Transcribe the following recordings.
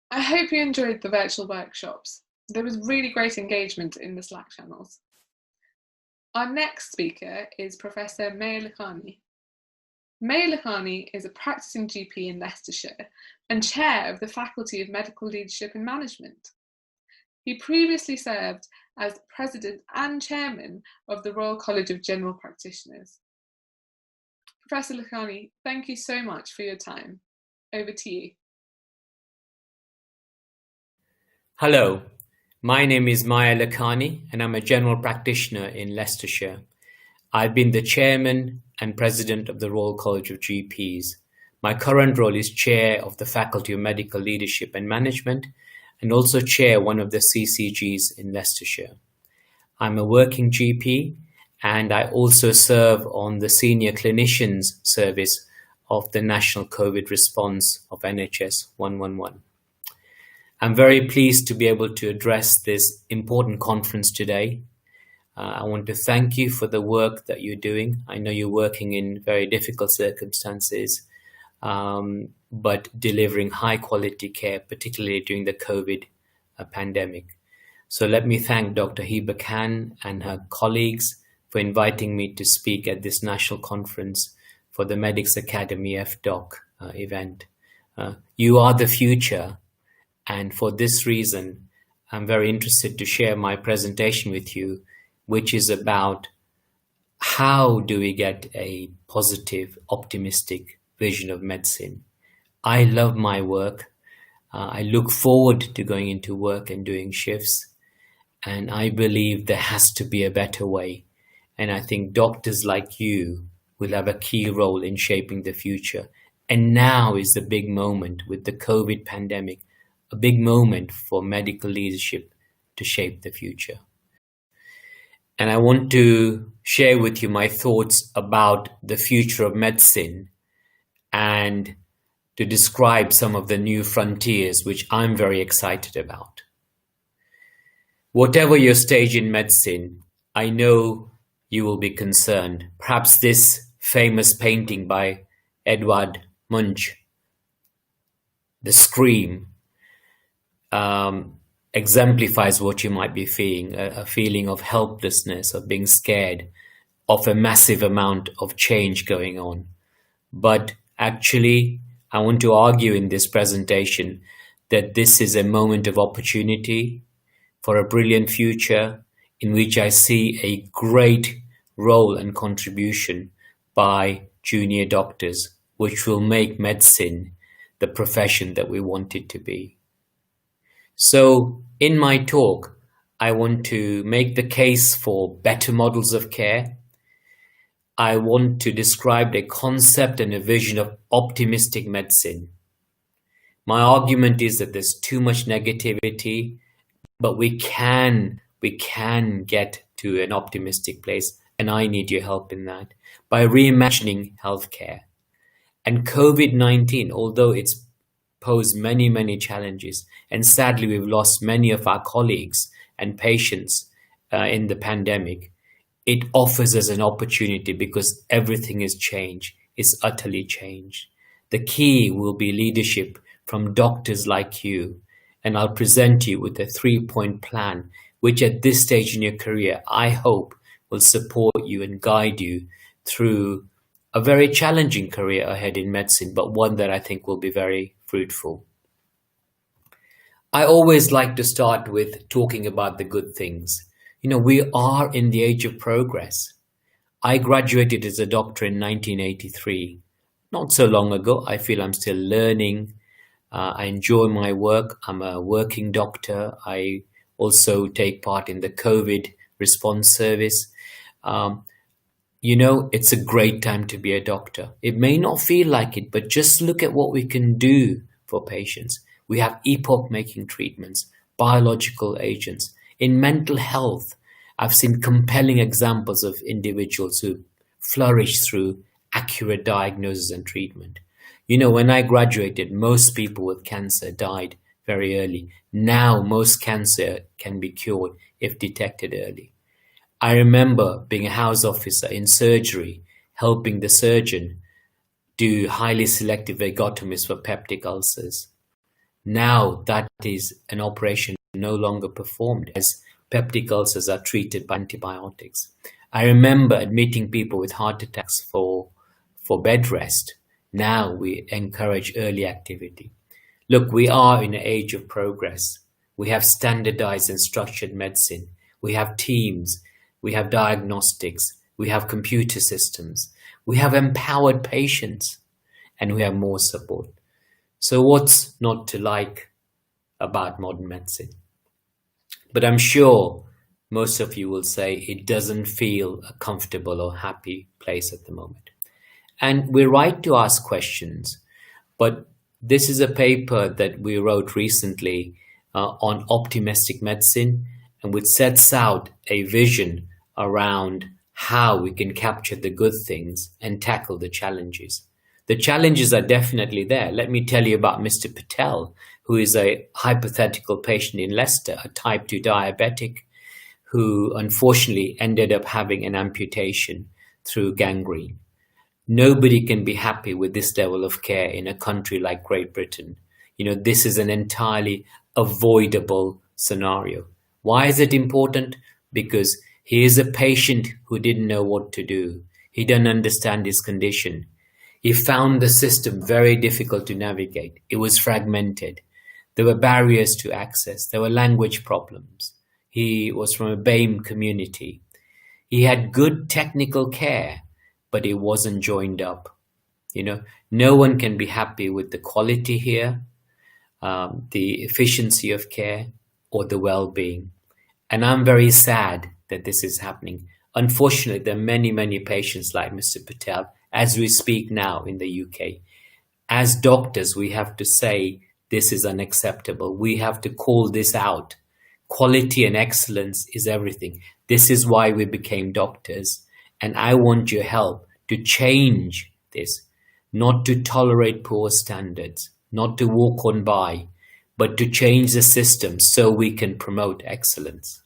I hope you enjoyed the virtual workshops. There was really great engagement in the Slack channels. Our next speaker is Professor Maya Lakhani. Maya Lakhani is a practicing GP in Leicestershire and chair of the Faculty of Medical Leadership and Management. He previously served as president and chairman of the Royal College of General Practitioners. Professor Lakhani, thank you so much for your time. Over to you. Hello, my name is Maya Lakhani and I'm a general practitioner in Leicestershire. I've been the chairman and president of the Royal College of GPs. My current role is chair of the Faculty of Medical Leadership and Management and also chair one of the CCGs in Leicestershire. I'm a working GP and I also serve on the senior clinicians service of the National COVID Response of NHS 111. I'm very pleased to be able to address this important conference today. I want to thank you for the work that you're doing. I know you're working in very difficult circumstances, but delivering high quality care, particularly during the COVID pandemic. So let me thank Dr. Heba Khan and her colleagues for inviting me to speak at this national conference for the Medics.Academy FDoc event. You are the future, and for this reason, I'm very interested to share my presentation with you, which is about how do we get a positive, optimistic vision of medicine. I love my work. I look forward to going into work and doing shifts. And I believe there has to be a better way. And I think doctors like you will have a key role in shaping the future. And now is the big moment with the COVID pandemic, a big moment for medical leadership to shape the future. And I want to share with you my thoughts about the future of medicine and to describe some of the new frontiers which I'm very excited about. Whatever your stage in medicine, I know you will be concerned. Perhaps this famous painting by Edvard Munch, The Scream, exemplifies what you might be feeling, a feeling of helplessness, of being scared, of a massive amount of change going on. But actually, I want to argue in this presentation that this is a moment of opportunity for a brilliant future in which I see a great role and contribution by junior doctors, which will make medicine the profession that we want it to be. So in my talk, I want to make the case for better models of care. I want to describe a concept and a vision of optimistic medicine. My argument is that there's too much negativity, but we can get to an optimistic place, and I need your help in that by reimagining healthcare. And COVID-19, although it's posed many, many challenges, and sadly we've lost many of our colleagues and patients in the pandemic, it offers us an opportunity because everything is changed. It's utterly changed. The key will be leadership from doctors like you. And I'll present you with a 3-point plan, which at this stage in your career, I hope will support you and guide you through a very challenging career ahead in medicine, but one that I think will be very fruitful. I always like to start with talking about the good things. You know, we are in the age of progress. I graduated as a doctor in 1983. Not so long ago. I feel I'm still learning. I enjoy my work. I'm a working doctor. I also take part in the COVID response service. It's a great time to be a doctor. It may not feel like it, but just look at what we can do for patients. We have epoch-making treatments, biological agents. In mental health, I've seen compelling examples of individuals who flourish through accurate diagnosis and treatment. You know, when I graduated, most people with cancer died very early. Now, most cancer can be cured if detected early. I remember being a house officer in surgery, helping the surgeon do highly selective vagotomies for peptic ulcers. Now that is an operation no longer performed, as peptic ulcers are treated by antibiotics. I remember admitting people with heart attacks for bed rest. Now we encourage early activity. Look, we are in an age of progress. We have standardized and structured medicine. We have teams. We have diagnostics. We have computer systems. We have empowered patients, and we have more support. So what's not to like about modern medicine? But I'm sure most of you will say it doesn't feel a comfortable or happy place at the moment. And we're right to ask questions, but this is a paper that we wrote recently on optimistic medicine, and which sets out a vision around how we can capture the good things and tackle the challenges. The challenges are definitely there. Let me tell you about Mr. Patel, who is a hypothetical patient in Leicester, a type 2 diabetic, who unfortunately ended up having an amputation through gangrene. Nobody can be happy with this level of care in a country like Great Britain. This is an entirely avoidable scenario. Why is it important? Because he is a patient who didn't know what to do. He didn't understand his condition. He found the system very difficult to navigate. It was fragmented. There were barriers to access. There were language problems. He was from a BAME community. He had good technical care, but it wasn't joined up. No one can be happy with the quality here, the efficiency of care, or the well-being. And I'm very sad that this is happening. Unfortunately, there are many, many patients like Mr. Patel as we speak now in the UK. As doctors, we have to say this is unacceptable. We have to call this out. Quality and excellence is everything. This is why we became doctors. And I want your help to change this, not to tolerate poor standards, not to walk on by, but to change the system so we can promote excellence.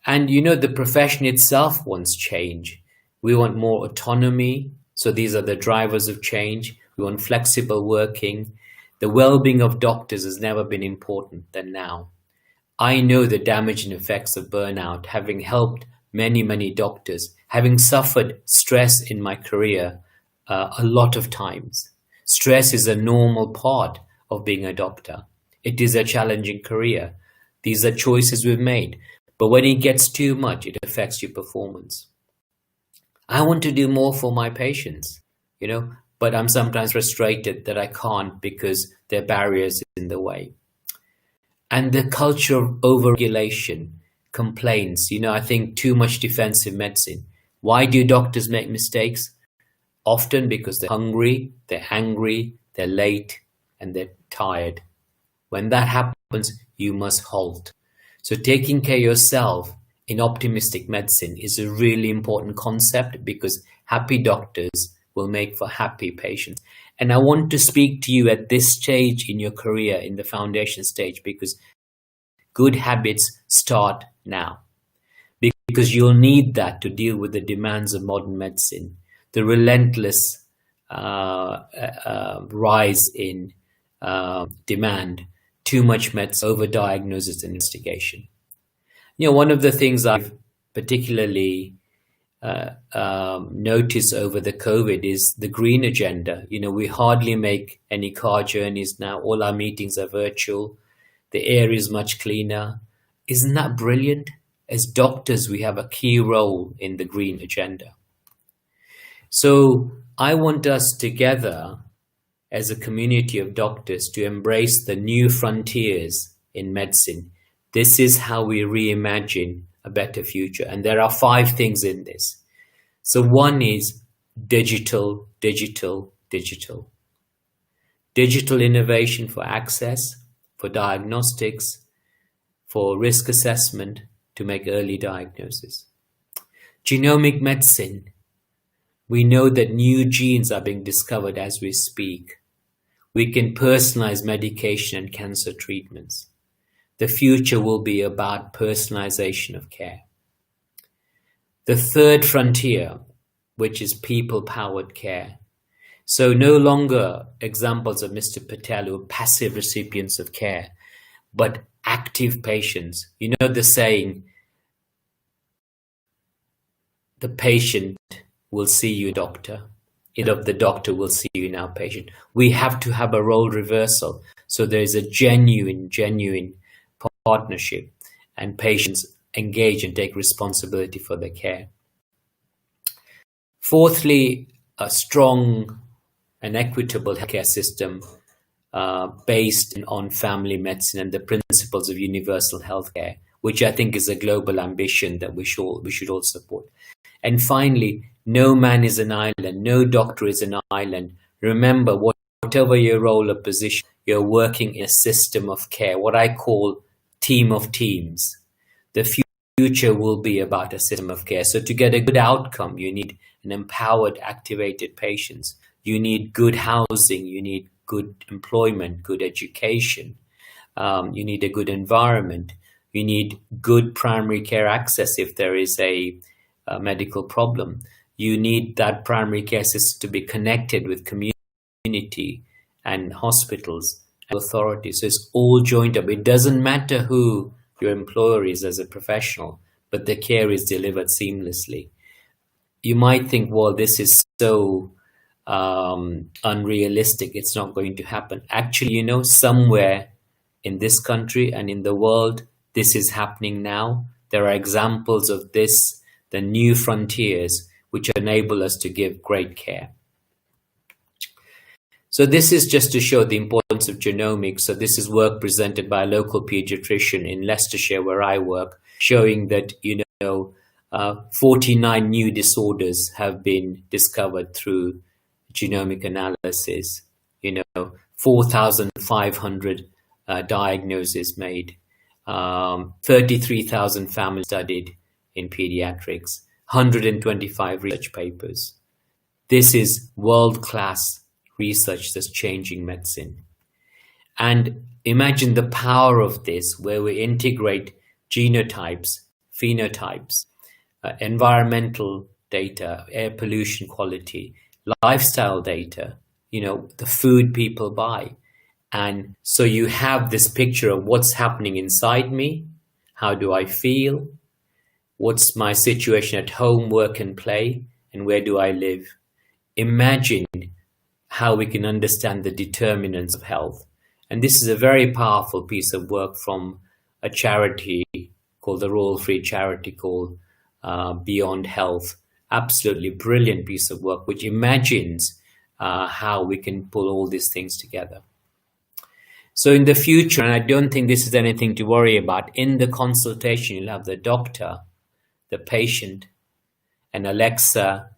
And the profession itself wants change. We want more autonomy. So these are the drivers of change. We want flexible working. The well-being of doctors has never been important than now. I know the damaging effects of burnout, having helped many, many doctors, having suffered stress in my career a lot of times. Stress is a normal part of being a doctor. It is a challenging career. These are choices we've made. But when it gets too much, it affects your performance. I want to do more for my patients, but I'm sometimes frustrated that I can't because there are barriers in the way. And the culture of overregulation, complaints, I think too much defensive medicine. Why do doctors make mistakes? Often because they're hungry, they're angry, they're late, and they're tired. When that happens, you must halt. So taking care of yourself in optimistic medicine is a really important concept, because happy doctors will make for happy patients. And I want to speak to you at this stage in your career, in the foundation stage, because good habits start now. Because you'll need that to deal with the demands of modern medicine, the relentless rise in demand, too much medicine, overdiagnosis and investigation. One of the things I've particularly noticed over the COVID is the green agenda. We hardly make any car journeys now. All our meetings are virtual. The air is much cleaner. Isn't that brilliant? As doctors, we have a key role in the green agenda. So I want us together as a community of doctors to embrace the new frontiers in medicine. This is how we reimagine a better future. And there are 5 things in this. So one is digital, digital, digital. Digital innovation for access, for diagnostics, for risk assessment, to make early diagnosis. Genomic medicine. We know that new genes are being discovered as we speak. We can personalize medication and cancer treatments. The future will be about personalization of care. The third frontier, which is people-powered care. So no longer examples of Mr. Patel who are passive recipients of care, but active patients. You know the saying, the patient will see you, doctor. The doctor will see you now, patient. We have to have a role reversal. So there is a genuine partnership, and patients engage and take responsibility for their care. Fourthly, a strong and equitable healthcare system based on family medicine and the principles of universal healthcare, which I think is a global ambition that we should all support. And finally, no man is an island, no doctor is an island. Remember, whatever your role or position, you're working in a system of care, what I call team of teams. The future will be about a system of care. So to get a good outcome, you need an empowered, activated patients. You need good housing, you need good employment, good education. You need a good environment. You need good primary care access if there is a medical problem. You need that primary care system to be connected with community and hospitals and authorities. So it's all joined up. It doesn't matter who your employer is as a professional, but the care is delivered seamlessly. You might think, well, this is so unrealistic. It's not going to happen. Actually, somewhere in this country and in the world, this is happening now. There are examples of this, the new frontiers, which enable us to give great care. So this is just to show the importance of genomics. So this is work presented by a local pediatrician in Leicestershire, where I work, showing that, 49 new disorders have been discovered through genomic analysis, 4,500 diagnoses made, 33,000 families studied in pediatrics, 125 research papers. This is world-class research that's changing medicine. And imagine the power of this, where we integrate genotypes, phenotypes, environmental data, air pollution quality, lifestyle data, the food people buy. And so you have this picture of what's happening inside me, how do I feel, what's my situation at home, work and play, and where do I live. Imagine how we can understand the determinants of health. And this is a very powerful piece of work from a charity called the Royal Free Charity called Beyond Health. Absolutely brilliant piece of work, which imagines how we can pull all these things together. So in the future, and I don't think this is anything to worry about, in the consultation, you'll have the doctor, the patient, and Alexa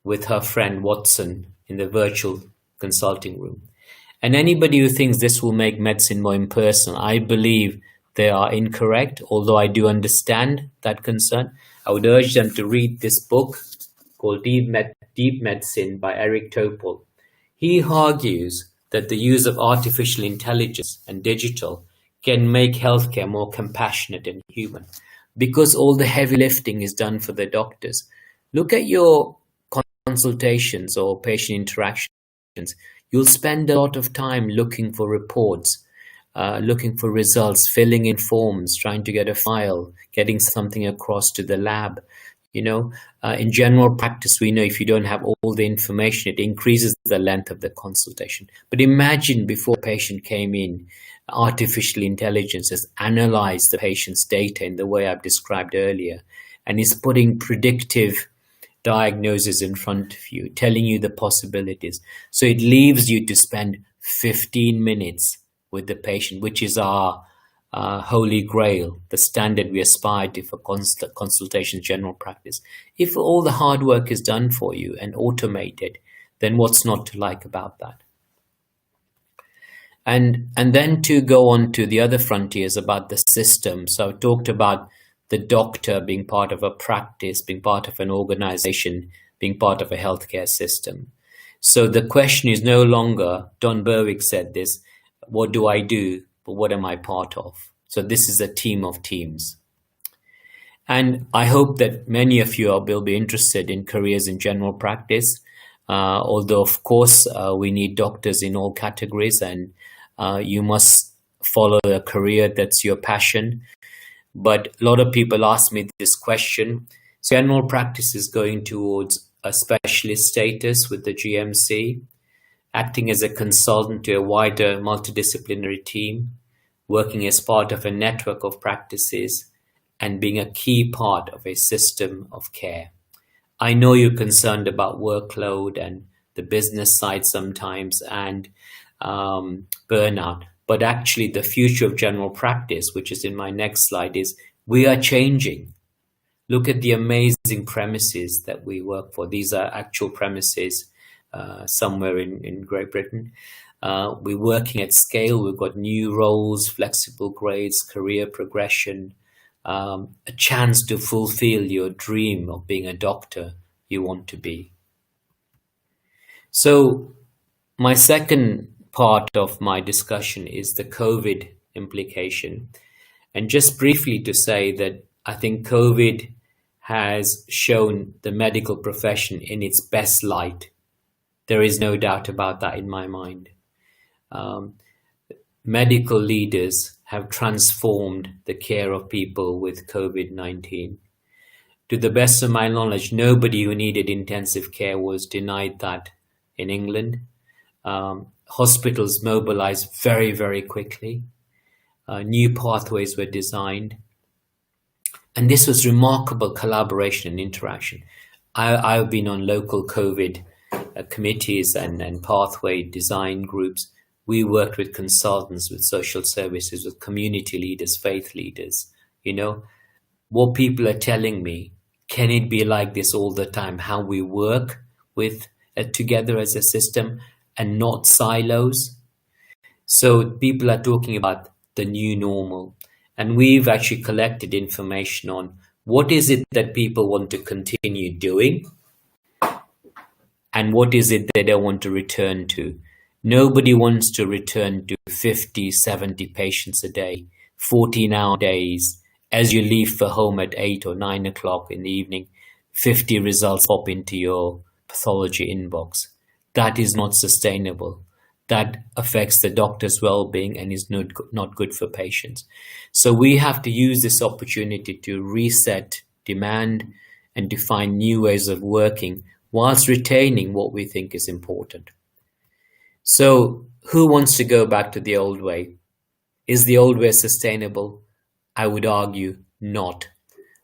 with her friend Watson in the virtual consulting room. And anybody who thinks this will make medicine more impersonal, I believe they are incorrect, although I do understand that concern. I would urge them to read this book called Deep Medicine by Eric Topol. He argues that the use of artificial intelligence and digital can make healthcare more compassionate and human, because all the heavy lifting is done for the doctors. Look at your consultations or patient interactions. You'll spend a lot of time looking for reports, looking for results, filling in forms, trying to get a file, getting something across to the lab. In general practice, we know if you don't have all the information, it increases the length of the consultation. But imagine before a patient came in, artificial intelligence has analyzed the patient's data in the way I've described earlier, and is putting predictive diagnosis in front of you, telling you the possibilities. So it leaves you to spend 15 minutes with the patient, which is our holy grail, the standard we aspire to for consultation general practice. If all the hard work is done for you and automated, then what's not to like about that? And then to go on to the other frontiers about the system. So I've talked about the doctor being part of a practice, being part of an organization, being part of a healthcare system. So the question is no longer, Don Berwick said this, what do I do, but what am I part of? So this is a team of teams. And I hope that many of you will be interested in careers in general practice. Although, of course, we need doctors in all categories, and you must follow a career that's your passion. But a lot of people ask me this question. General practice is going towards a specialist status with the GMC, acting as a consultant to a wider multidisciplinary team, working as part of a network of practices, and being a key part of a system of care. I know you're concerned about workload and the business side sometimes, and burnout, but actually the future of general practice, which is in my next slide, is we are changing. Look at the amazing premises that we work for. These are actual premises somewhere in Great Britain. We're working at scale. We've got new roles, flexible grades, career progression, a chance to fulfill your dream of being a doctor you want to be. So my second part of my discussion is the COVID implication. And just briefly to say that I think COVID has shown the medical profession in its best light. There is no doubt about that in my mind. Medical leaders have transformed the care of people with COVID-19. To the best of my knowledge, nobody who needed intensive care was denied that in England. Hospitals mobilized very, very quickly. New pathways were designed. And this was remarkable collaboration and interaction. I've been on local COVID committees and pathway design groups. We worked with consultants, with social services, with community leaders, faith leaders. You know, what people are telling me, can it be like this all the time? How we work with together as a system and not silos. So people are talking about the new normal. And we've actually collected information on what is it that people want to continue doing and what is it they don't want to return to. Nobody wants to return to 50, 70 patients a day, 14-hour days. As you leave for home at 8 or 9 o'clock in the evening, 50 results pop into your pathology inbox. That is not sustainable. That affects the doctor's well-being and is not good for patients. So we have to use this opportunity to reset demand and to find new ways of working whilst retaining what we think is important. So who wants to go back to the old way? Is the old way sustainable? I would argue not.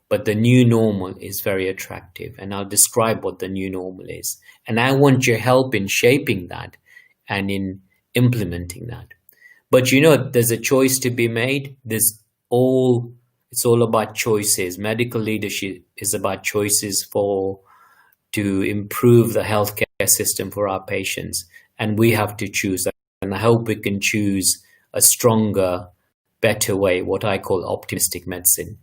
But the new normal is very attractive, and I'll describe what the new normal is. And I want your help in shaping that and in implementing that. But you know, there's a choice to be made. It's all about choices. Medical leadership is about choices to improve the healthcare system for our patients. And we have to choose. And I hope we can choose a stronger, better way, what I call optimistic medicine.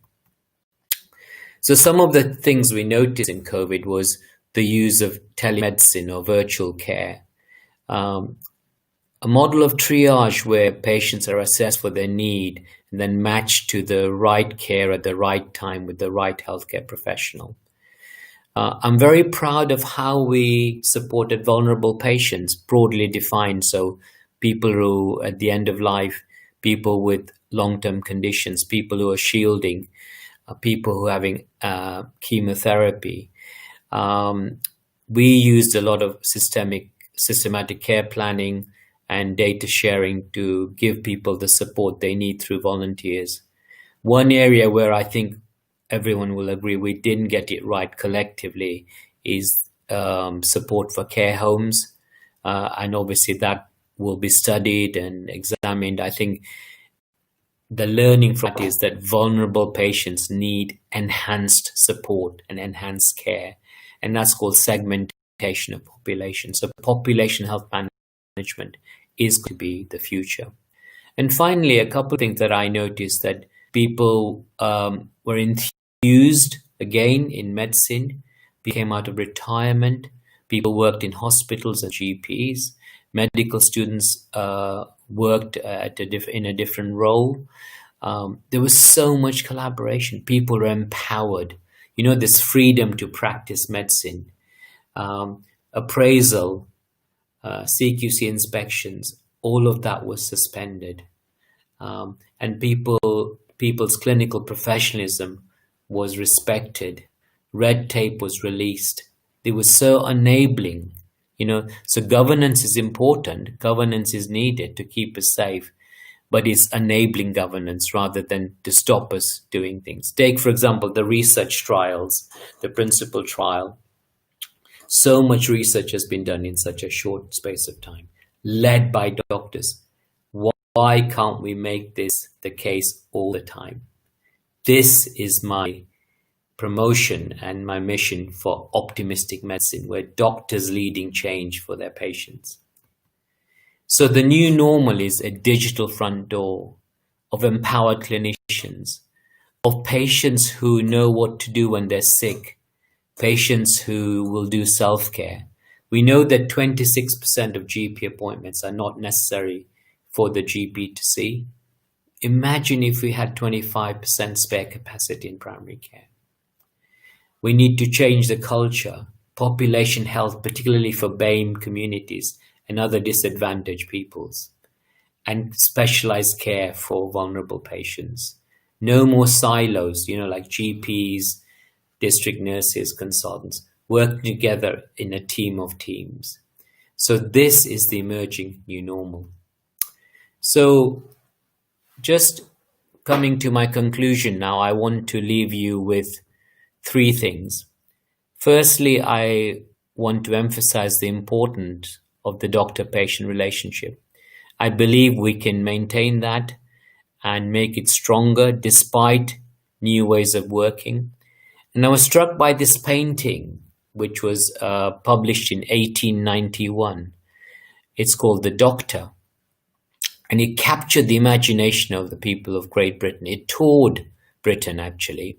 So some of the things we noticed in COVID was the use of telemedicine or virtual care. A model of triage where patients are assessed for their need and then matched to the right care at the right time with the right healthcare professional. I'm very proud of how we supported vulnerable patients, broadly defined. So people who at the end of life, people with long-term conditions, people who are shielding, people who are having chemotherapy. We used a lot of systematic care planning and data sharing to give people the support they need through volunteers. One area where I think everyone will agree we didn't get it right collectively is support for care homes. And obviously that will be studied and examined. I think the learning from that is that vulnerable patients need enhanced support and enhanced care. And that's called segmentation of population. So population health management is going to be the future. And finally, a couple of things that I noticed, that people were enthused again in medicine, came out of retirement, people worked in hospitals and GPs, medical students worked in a different role. There was so much collaboration. People were empowered. You know, this freedom to practice medicine. appraisal, CQC inspections, all of that was suspended. And people's clinical professionalism was respected. Red tape was released. They were so enabling, So governance is important. Governance is needed to keep us safe, but it's enabling governance rather than to stop us doing things. Take, for example, the research trials, the principal trial. So much research has been done in such a short space of time, led by doctors. Why can't we make this the case all the time? This is my promotion and my mission for optimistic medicine, where doctors leading change for their patients. So the new normal is a digital front door of empowered clinicians, of patients who know what to do when they're sick, patients who will do self-care. We know that 26% of GP appointments are not necessary for the GP to see. Imagine if we had 25% spare capacity in primary care. We need to change the culture, population health, particularly for BAME communities and other disadvantaged peoples, and specialized care for vulnerable patients. No more silos, like GPs, district nurses, consultants, working together in a team of teams. So this is the emerging new normal. So just coming to my conclusion now, I want to leave you with 3 things. Firstly, I want to emphasize the importance of the doctor-patient relationship. I believe we can maintain that and make it stronger despite new ways of working. And I was struck by this painting, which was published in 1891. It's called The Doctor. And it captured the imagination of the people of Great Britain. It toured Britain, actually.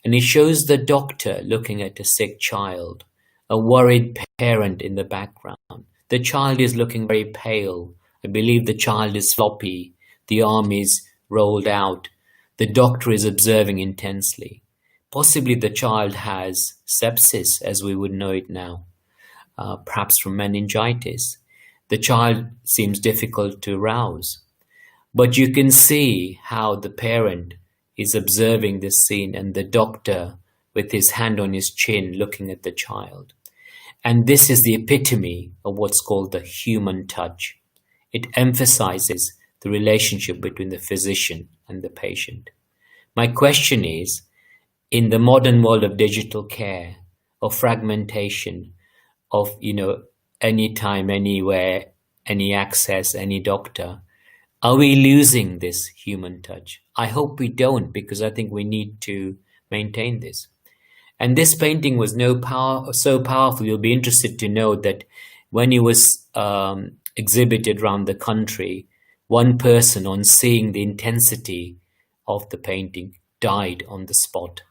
And it shows the doctor looking at a sick child, a worried parent in the background. The child is looking very pale. I believe the child is floppy. The arm is rolled out. The doctor is observing intensely. Possibly the child has sepsis, as we would know it now, perhaps from meningitis. The child seems difficult to rouse. But you can see how the parent is observing this scene and the doctor with his hand on his chin looking at the child. And this is the epitome of what's called the human touch. It emphasizes the relationship between the physician and the patient. My question is, in the modern world of digital care, of fragmentation, of, anytime, anywhere, any access, any doctor, are we losing this human touch? I hope we don't, because I think we need to maintain this. And this painting was so powerful, you'll be interested to know that when it was exhibited around the country, one person, on seeing the intensity of the painting, died on the spot,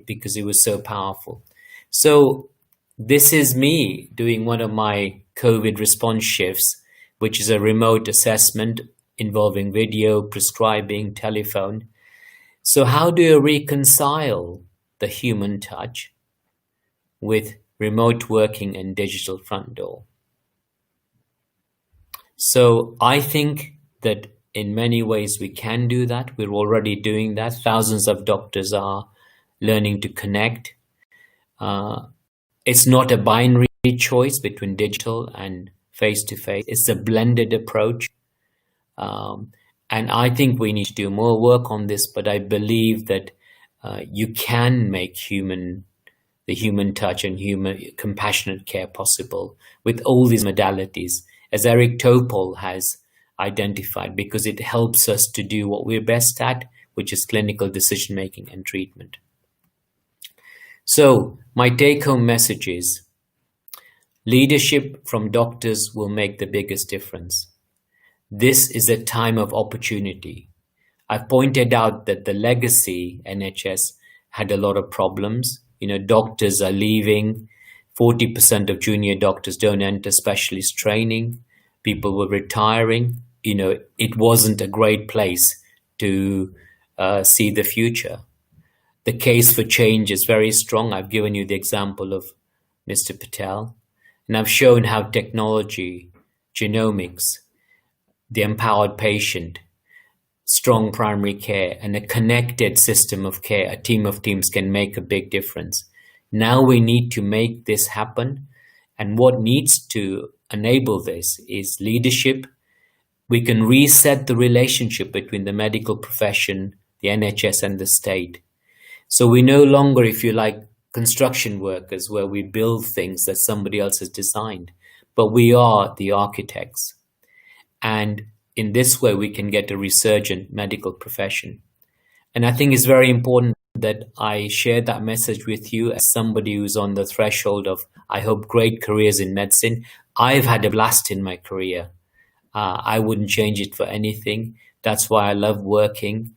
because it was so powerful. So this is me doing one of my COVID response shifts, which is a remote assessment involving video, prescribing, telephone. So how do you reconcile the human touch with remote working and digital front door? So I think that in many ways we can do that. We're already doing that. Thousands of doctors are learning to connect. It's not a binary choice between digital and face-to-face. It's a blended approach. And I think we need to do more work on this, but I believe that you can make the human touch and compassionate care possible with all these modalities, as Eric Topol has identified, because it helps us to do what we're best at, which is clinical decision-making and treatment. So my take-home message is, leadership from doctors will make the biggest difference. This is a time of opportunity. I've pointed out that the legacy NHS had a lot of problems. Doctors are leaving. 40% of junior doctors don't enter specialist training. People were retiring. It wasn't a great place to see the future. The case for change is very strong. I've given you the example of Mr. Patel, and I've shown how technology, genomics, the empowered patient, strong primary care, and a connected system of care, a team of teams, can make a big difference. Now we need to make this happen. And what needs to enable this is leadership. We can reset the relationship between the medical profession, the NHS, and the state. So we no longer, if you like, construction workers where we build things that somebody else has designed, but we are the architects. And in this way, we can get a resurgent medical profession. And I think it's very important that I share that message with you as somebody who's on the threshold of, I hope, great careers in medicine. I've had a blast in my career. I wouldn't change it for anything. That's why I love working.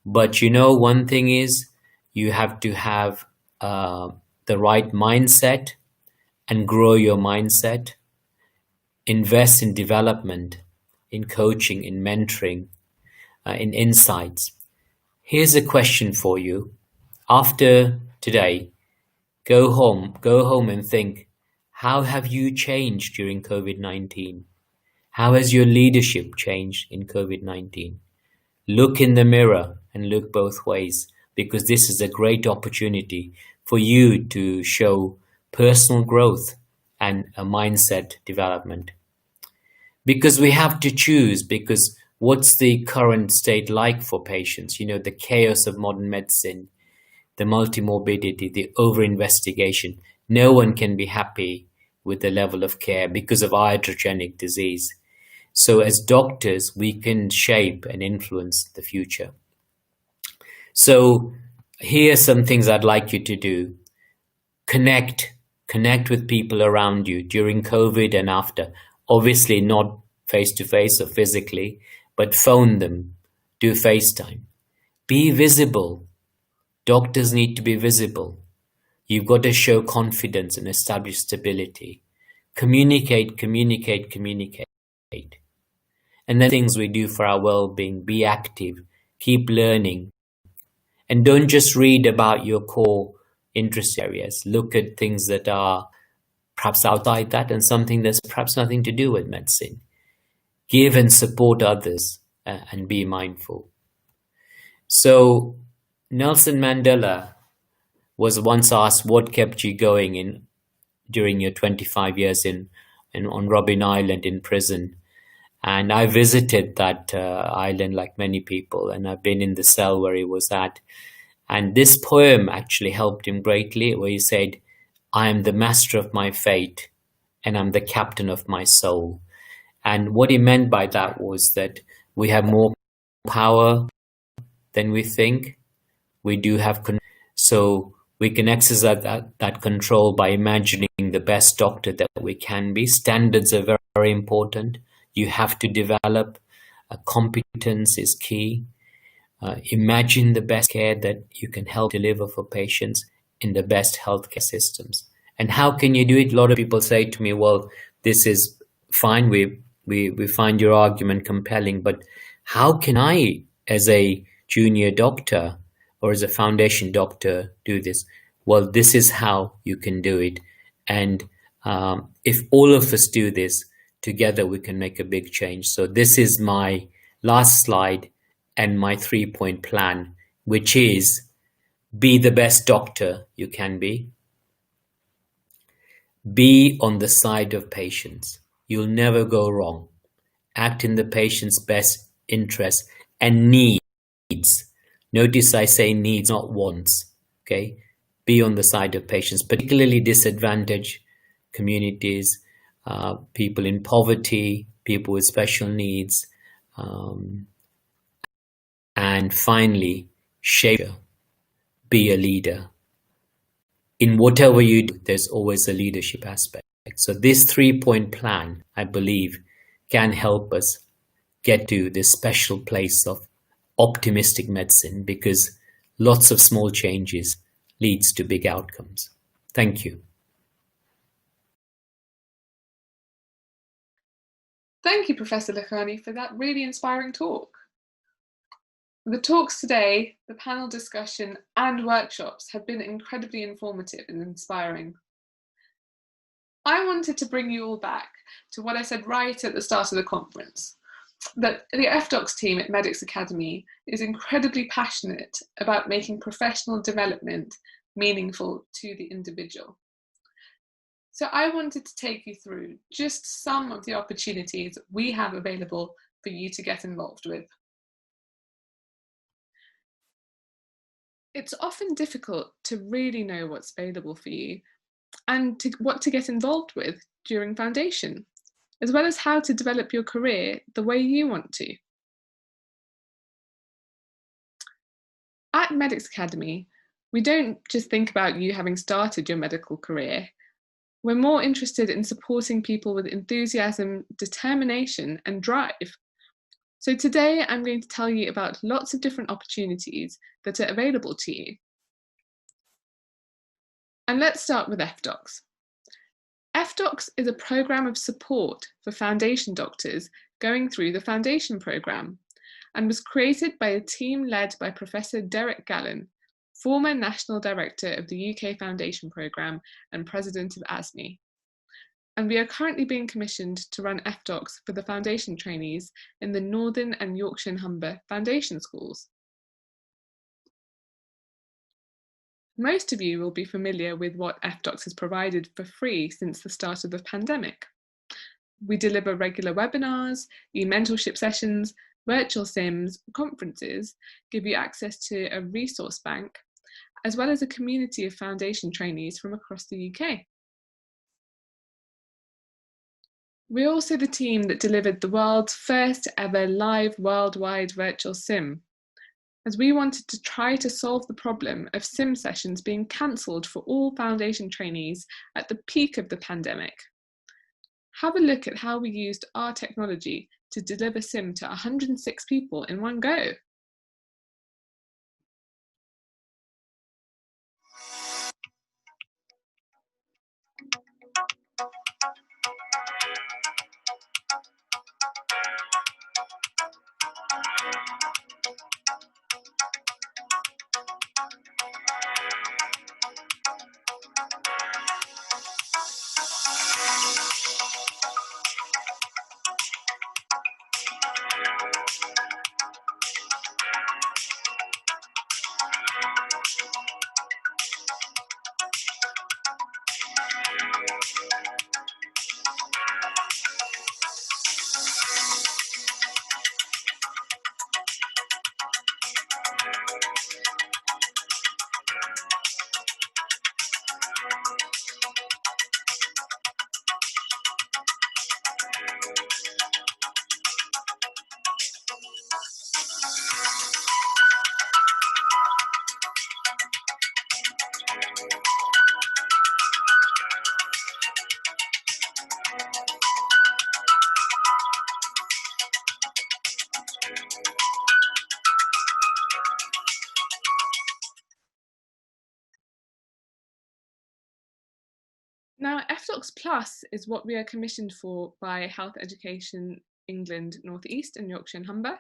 But one thing is, you have to have the right mindset and grow your mindset. Invest in development, in coaching, in mentoring, in insights. Here's a question for you. After today, go home and think, how have you changed during COVID-19? How has your leadership changed in COVID-19? Look in the mirror and look both ways, because this is a great opportunity for you to show personal growth and a mindset development. Because we have to choose, because what's the current state like for patients? The chaos of modern medicine, the multimorbidity, the over-investigation. No one can be happy with the level of care because of iatrogenic disease. So as doctors, we can shape and influence the future. So here are some things I'd like you to do. Connect with people around you during COVID and after. Obviously not face-to-face or physically, but phone them, do FaceTime. Be visible. Doctors need to be visible. You've got to show confidence and establish stability. Communicate. And then things we do for our well-being, be active, keep learning. And don't just read about your core interest areas. Look at things that are perhaps outside that and something that's perhaps nothing to do with medicine. Give and support others and be mindful. So Nelson Mandela was once asked what kept you going during your 25 years on Robben Island in prison. And I visited that island like many people, and I've been in the cell where he was at. And this poem actually helped him greatly, where he said, I am the master of my fate, and I'm the captain of my soul. And what he meant by that was that we have more power than we think. We do have so we can exercise that control by imagining the best doctor that we can be. Standards are very, very important. You have to develop. Competence is key. Imagine the best care that you can help deliver for patients in the best healthcare systems. And how can you do it? A lot of people say to me, well, this is fine. We find your argument compelling, but how can I, as a junior doctor or as a foundation doctor, do this? Well, this is how you can do it. And if all of us do this, together we can make a big change. So this is my last slide and my 3-point plan, which is be the best doctor you can be. Be on the side of patients. You'll never go wrong. Act in the patient's best interest and needs. Notice I say needs, not wants. Okay? Be on the side of patients, particularly disadvantaged communities, people in poverty, people with special needs, and finally, be a leader. In whatever you do, there's always a leadership aspect. So this 3-point plan, I believe, can help us get to this special place of optimistic medicine, because lots of small changes leads to big outcomes. Thank you. Thank you, Professor Lakhani, for that really inspiring talk. The talks today, the panel discussion and workshops have been incredibly informative and inspiring. I wanted to bring you all back to what I said right at the start of the conference, that the FDocs team at Medics.Academy is incredibly passionate about making professional development meaningful to the individual. So I wanted to take you through just some of the opportunities we have available for you to get involved with. It's often difficult to really know what's available for you and what to get involved with during foundation, as well as how to develop your career the way you want to. At Medics.Academy, we don't just think about you having started your medical career. We're more interested in supporting people with enthusiasm, determination, and drive. So today I'm going to tell you about lots of different opportunities that are available to you. And let's start with FDocs. FDocs is a program of support for foundation doctors going through the foundation program and was created by a team led by Professor Derek Gallen, former National Director of the UK Foundation Programme and President of ASME. And we are currently being commissioned to run FDocs for the foundation trainees in the Northern and Yorkshire and Humber foundation schools. Most of you will be familiar with what FDocs has provided for free since the start of the pandemic. We deliver regular webinars, e-mentorship sessions, virtual sims, conferences, give you access to a resource bank, as well as a community of foundation trainees from across the UK. We're also the team that delivered the world's first ever live worldwide virtual sim, as we wanted to try to solve the problem of sim sessions being cancelled for all foundation trainees at the peak of the pandemic. Have a look at how we used our technology to deliver sim to 106 people in one go. Now, FDocs Plus is what we are commissioned for by Health Education England North East and Yorkshire and Humber,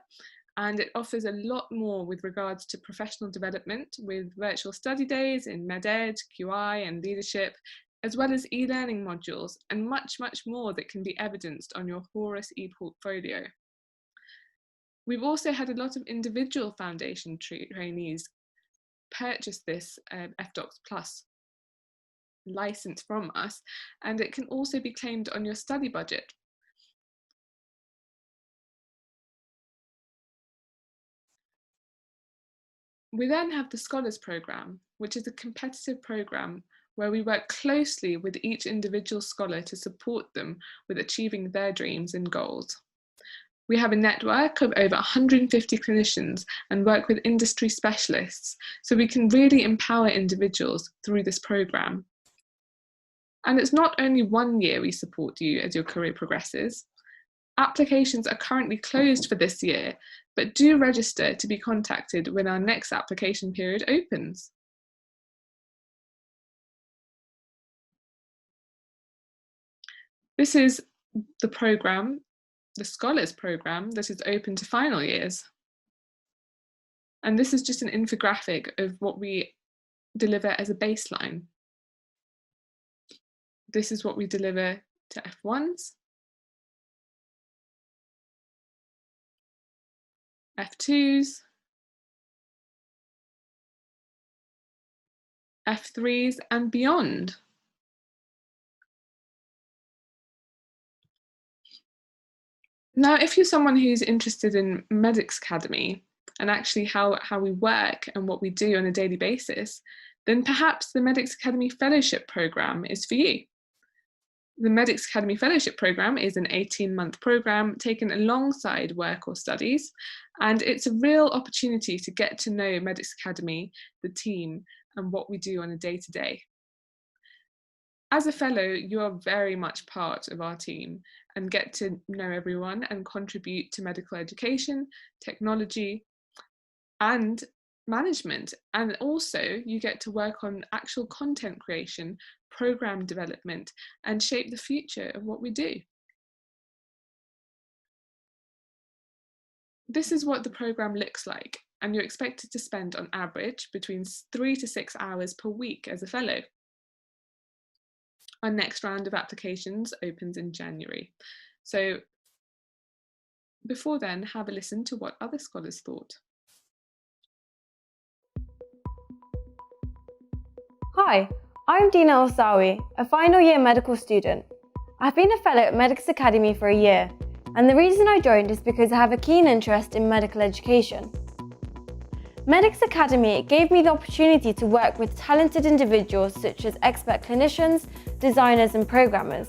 and it offers a lot more with regards to professional development with virtual study days in MedEd, QI and leadership, as well as e-learning modules and much, much more that can be evidenced on your Horus e-portfolio. We've also had a lot of individual foundation trainees purchase this FDocs Plus license from us, and it can also be claimed on your study budget. We then have the Scholars Programme, which is a competitive programme where we work closely with each individual scholar to support them with achieving their dreams and goals. We have a network of over 150 clinicians and work with industry specialists, so we can really empower individuals through this programme. And it's not only 1 year we support you as your career progresses. Applications are currently closed for this year, but do register to be contacted when our next application period opens. This is the programme, the Scholars Programme, that is open to final years. And this is just an infographic of what we deliver as a baseline. This is what we deliver to F1s, F2s, F3s and beyond. Now, if you're someone who's interested in Medics.Academy and actually how we work and what we do on a daily basis, then perhaps the Medics.Academy Fellowship Programme is for you. The Medics.Academy Fellowship Programme is an 18-month programme taken alongside work or studies, and it's a real opportunity to get to know Medics.Academy, the team, and what we do on a day-to-day. As a fellow, you are very much part of our team and get to know everyone and contribute to medical education, technology, and management. And also, you get to work on actual content creation, program development, and shape the future of what we do. This is what the program looks like, and you're expected to spend on average between 3 to 6 hours per week as a fellow. Our next round of applications opens in January. So before then, have a listen to what other scholars thought. Hi, I'm Dina Alsawi, a final year medical student. I've been a fellow at Medics.Academy for a year, and the reason I joined is because I have a keen interest in medical education. Medics.Academy gave me the opportunity to work with talented individuals such as expert clinicians, designers and programmers.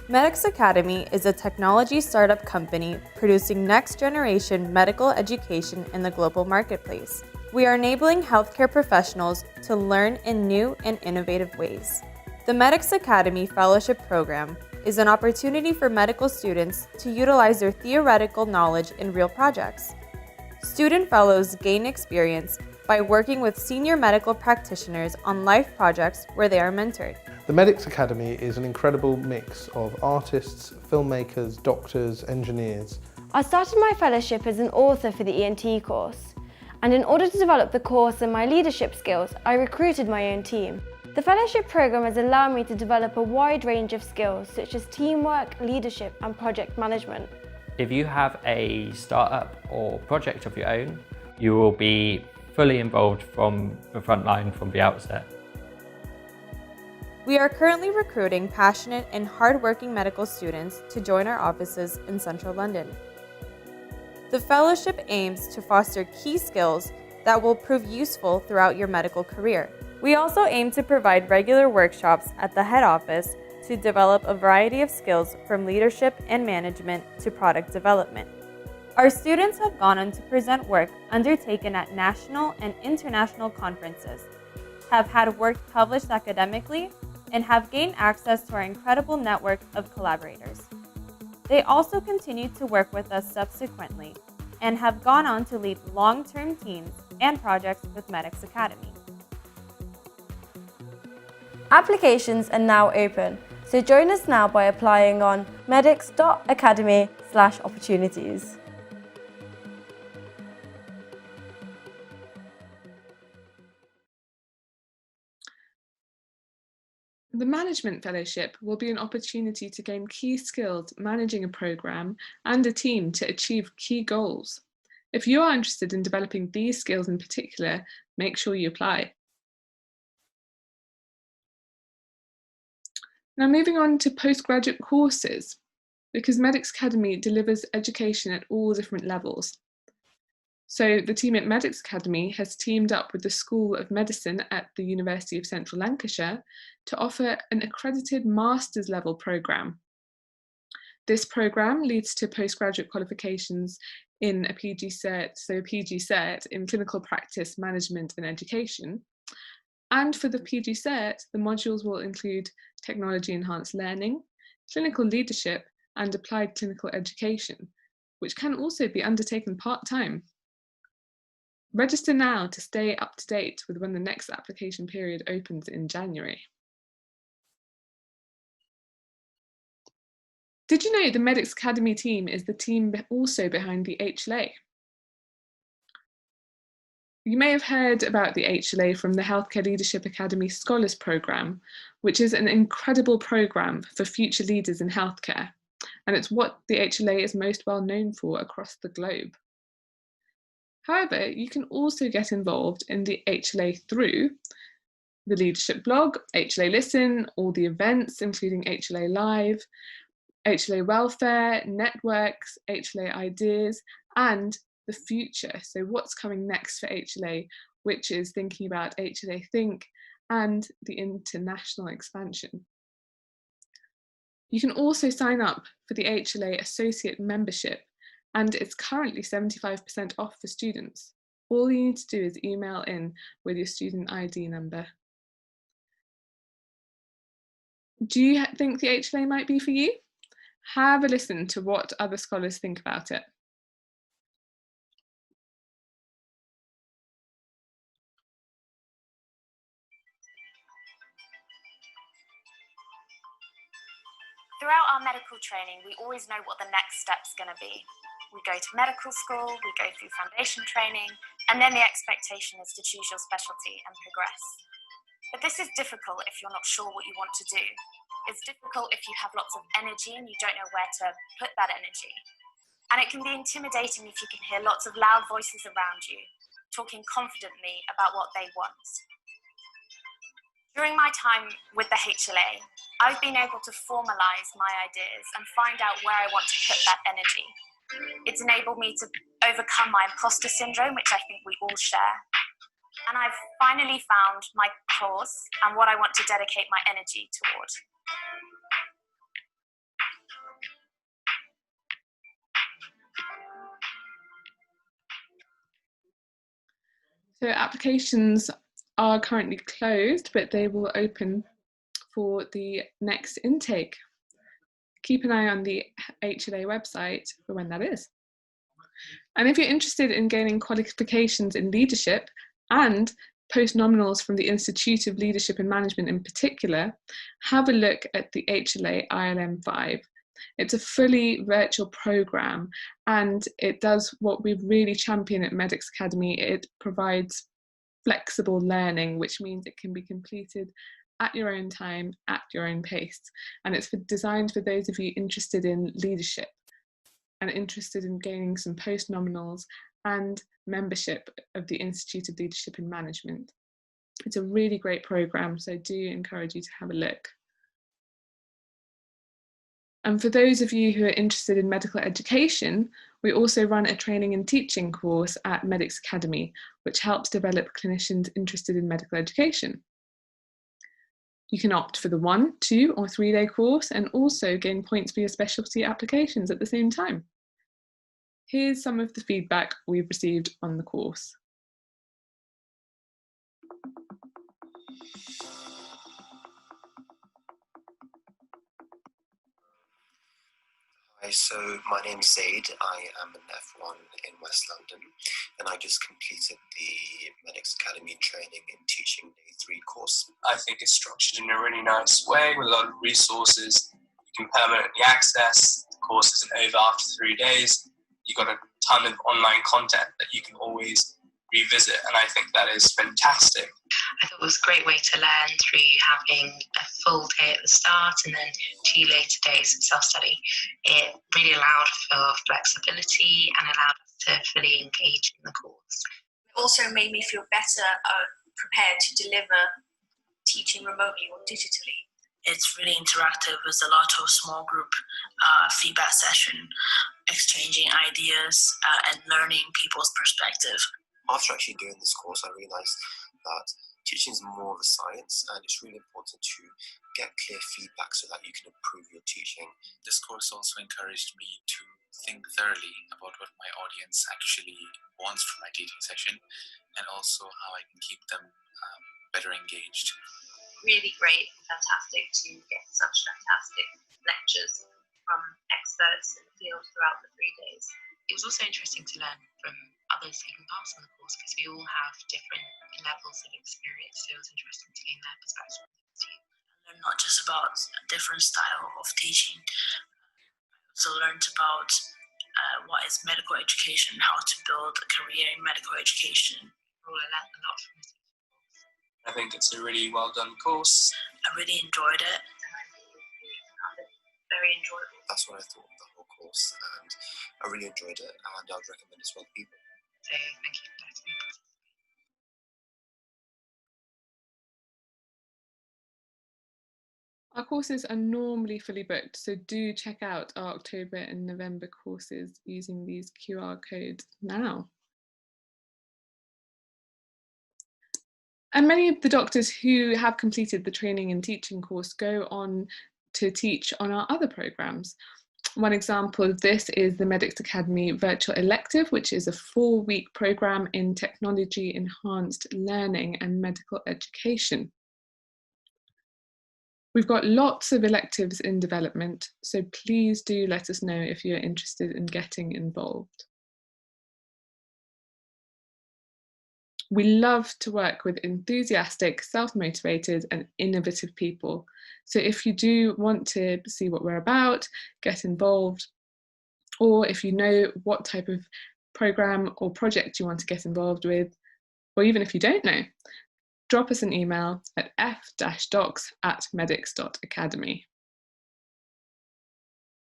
Medics.Academy is a technology startup company producing next-generation medical education in the global marketplace. We are enabling healthcare professionals to learn in new and innovative ways. The Medics.Academy Fellowship Program is an opportunity for medical students to utilize their theoretical knowledge in real projects. Student fellows gain experience by working with senior medical practitioners on life projects where they are mentored. The Medics.Academy is an incredible mix of artists, filmmakers, doctors, engineers. I started my fellowship as an author for the ENT course, and in order to develop the course and my leadership skills, I recruited my own team. The fellowship program has allowed me to develop a wide range of skills such as teamwork, leadership and project management. If you have a startup or project of your own, you will be fully involved from the front line from the outset. We are currently recruiting passionate and hardworking medical students to join our offices in central London. The fellowship aims to foster key skills that will prove useful throughout your medical career. We also aim to provide regular workshops at the head office to develop a variety of skills from leadership and management to product development. Our students have gone on to present work undertaken at national and international conferences, have had work published academically, and have gained access to our incredible network of collaborators. They also continue to work with us subsequently and have gone on to lead long-term teams and projects with Medics.Academy. Applications are now open, so join us now by applying on medics.academy/opportunities. The Management Fellowship will be an opportunity to gain key skills managing a programme and a team to achieve key goals. If you are interested in developing these skills in particular, make sure you apply. Now moving on to postgraduate courses, because Medics.Academy delivers education at all different levels. So the team at Medics.Academy has teamed up with the School of Medicine at the University of Central Lancashire to offer an accredited master's level programme. This programme leads to postgraduate qualifications in a PG Cert, so a PG Cert in clinical practice, management and education. And for the PG Cert, the modules will include technology enhanced learning, clinical leadership and applied clinical education, which can also be undertaken part-time. Register now to stay up to date with when the next application period opens in January. Did you know the Medics.Academy team is the team also behind the HLA? You may have heard about the HLA from the Healthcare Leadership Academy Scholars Programme, which is an incredible programme for future leaders in healthcare, and it's what the HLA is most well known for across the globe. However, you can also get involved in the HLA through the leadership blog, HLA Listen, all the events, including HLA Live, HLA Welfare, networks, HLA Ideas, and the future. So what's coming next for HLA, which is thinking about HLA Think and the international expansion. You can also sign up for the HLA Associate membership, and it's currently 75% off for students. All you need to do is email in with your student ID number. Do you think the HLA might be for you? Have a listen to what other scholars think about it. Throughout our medical training, we always know what the next step's going to be. We go to medical school, we go through foundation training, and then the expectation is to choose your specialty and progress. But this is difficult if you're not sure what you want to do. It's difficult if you have lots of energy and you don't know where to put that energy. And it can be intimidating if you can hear lots of loud voices around you, talking confidently about what they want. During my time with the HLA, I've been able to formalise my ideas and find out where I want to put that energy. It's enabled me to overcome my imposter syndrome, which I think we all share. And I've finally found my course and what I want to dedicate my energy toward. So applications are currently closed, but they will open for the next intake. Keep an eye on the HLA website for when that is. And if you're interested in gaining qualifications in leadership and post-nominals from the Institute of Leadership and Management in particular, have a look at the HLA ILM5. It's a fully virtual program, and it does what we really champion at Medics.Academy. It provides flexible learning, which means it can be completed at your own time, at your own pace. And it's designed for those of you interested in leadership and interested in gaining some post-nominals and membership of the Institute of Leadership and Management. It's a really great program, so I do encourage you to have a look. And for those of you who are interested in medical education, we also run a training and teaching course at Medics.Academy, which helps develop clinicians interested in medical education. You can opt for the 1, 2, or 3-day course and also gain points for your specialty applications at the same time. Here's some of the feedback we've received on the course. Hi, so my name's Zaid. I am an F1 in West London, and I just completed the Medics.Academy training in teaching day 3 course. I think it's structured in a really nice way with a lot of resources. You can permanently access. The course isn't over after 3 days. You've got a ton of online content that you can always revisit, and I think that is fantastic. I thought it was a great way to learn through having a full day at the start and then 2 later days of self-study. It really allowed for flexibility and allowed us to fully engage in the course. It also made me feel better prepared to deliver teaching remotely or digitally. It's really interactive. There's a lot of small group feedback session, exchanging ideas and learning people's perspective. After actually doing this course, I realised that teaching is more of a science, and it's really important to get clear feedback so that you can improve your teaching. This course also encouraged me to think thoroughly about what my audience actually wants from my teaching session, and also how I can keep them better engaged. Really great, fantastic to get such fantastic lectures from experts in the field throughout the 3 days. It was also interesting to learn from others taking part in the course because we all have different levels of experience, so it was interesting to gain their perspective. I learned not just about a different style of teaching, I also learned about what is medical education, how to build a career in medical education, overall I learned a lot from it. I think it's a really well done course. I really enjoyed it. And I found it very enjoyable. That's what I thought of the whole course, and I really enjoyed it, and I'd recommend it to other people. So thank you for letting me participate. Our courses are normally fully booked, so do check out our October and November courses using these QR codes now. And many of the doctors who have completed the training and teaching course go on to teach on our other programmes. One example of this is the Medics.Academy virtual elective, which is a 4-week programme in technology enhanced learning and medical education. We've got lots of electives in development, so please do let us know if you're interested in getting involved. We love to work with enthusiastic, self-motivated and innovative people. So if you do want to see what we're about, get involved, or if you know what type of programme or project you want to get involved with, or even if you don't know, drop us an email at f-docs@medics.academy.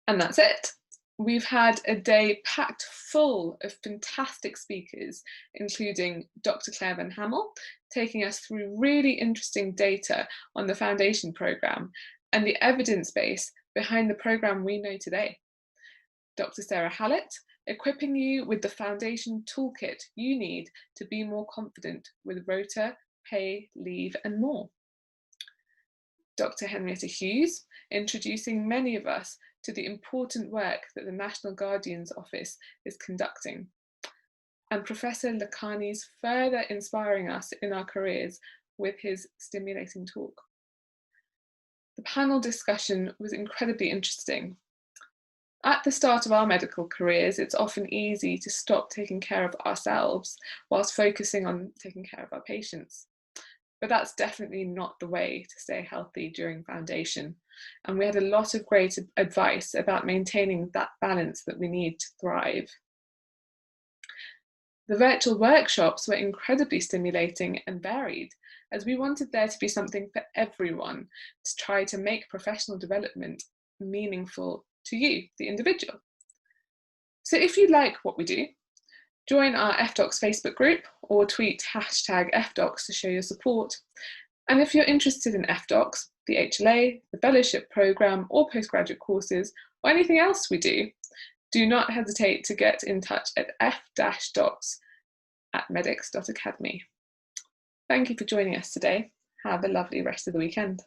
And that's it. We've had a day packed full of fantastic speakers, including Dr. Claire Van Hamel, taking us through really interesting data on the foundation programme and the evidence base behind the programme we know today. Dr. Sarah Hallett, equipping you with the foundation toolkit you need to be more confident with rota, pay, leave and more. Dr. Henrietta Hughes, introducing many of us to the important work that the National Guardian's Office is conducting. And Professor Lakhani's further inspiring us in our careers with his stimulating talk. The panel discussion was incredibly interesting. At the start of our medical careers, it's often easy to stop taking care of ourselves whilst focusing on taking care of our patients. But that's definitely not the way to stay healthy during foundation. And we had a lot of great advice about maintaining that balance that we need to thrive. The virtual workshops were incredibly stimulating and varied, as we wanted there to be something for everyone to try to make professional development meaningful to you, the individual. So if you like what we do, join our FDocs Facebook group or tweet #FDocs to show your support. And if you're interested in FDocs, the HLA, the fellowship programme or postgraduate courses or anything else we do not hesitate to get in touch at f-docs@medics.academy. Thank you for joining us today. Have a lovely rest of the weekend.